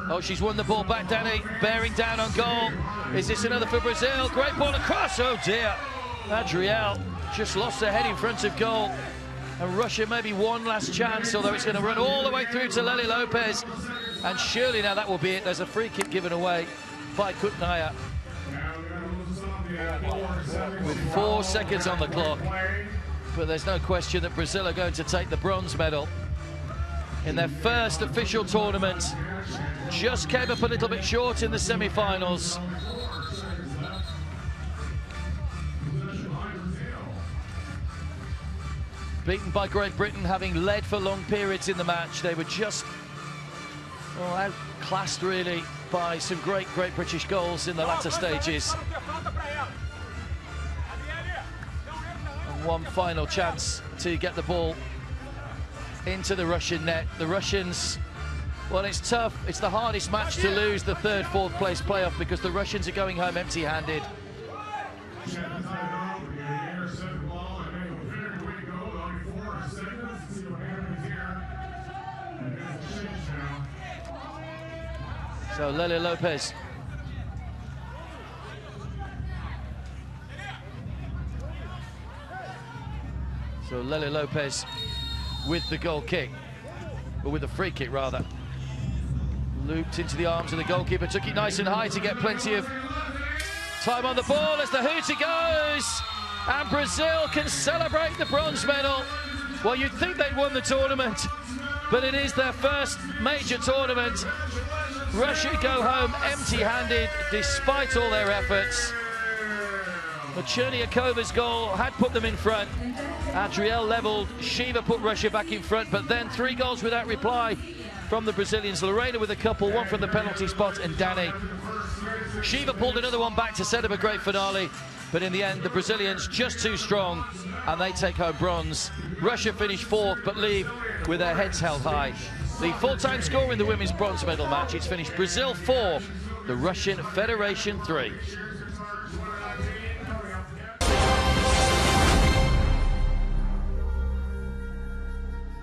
Oh, she's won the ball back, Dani. Bearing down on goal. Is this another for Brazil? Great ball across. Oh dear. Adriele just lost her head in front of goal. And Russia maybe one last chance, although it's going to run all the way through to Lely Lopez. And surely now that will be it. There's a free kick given away by KHUTORNAIA. With 4 seconds on the clock. But there's no question that Brazil are going to take the bronze medal in their first official tournament. Just came up a little bit short in the semi-finals. Beaten by Great Britain, having led for long periods in the match. They were just outclassed really by some great British goals in the latter stages. And one final chance to get the ball into the Russian net. The Russians, well, it's tough. It's the hardest match to lose, the third, fourth place playoff, because the Russians are going home empty-handed. So Lely Lopez. So Lely Lopez with the goal kick, or with the free kick rather. Looped into the arms of the goalkeeper, took it nice and high to get plenty of time on the ball as the hooter goes. And Brazil can celebrate the bronze medal. Well, you'd think they'd won the tournament, but it is their first major tournament. Russia go home empty-handed despite all their efforts. But CHERNIAKOVA's goal had put them in front. Adriele levelled, Shiva put Russia back in front, but then 3 goals without reply from the Brazilians. Elena with a couple, one from the penalty spot, and Dani. Shiva pulled another one back to set up a great finale, but in the end, the Brazilians just too strong, and they take home bronze. Russia finished 4th, but leave with their heads held high. The full-time score in the women's bronze medal match, it's finished Brazil 4, the Russian Federation 3.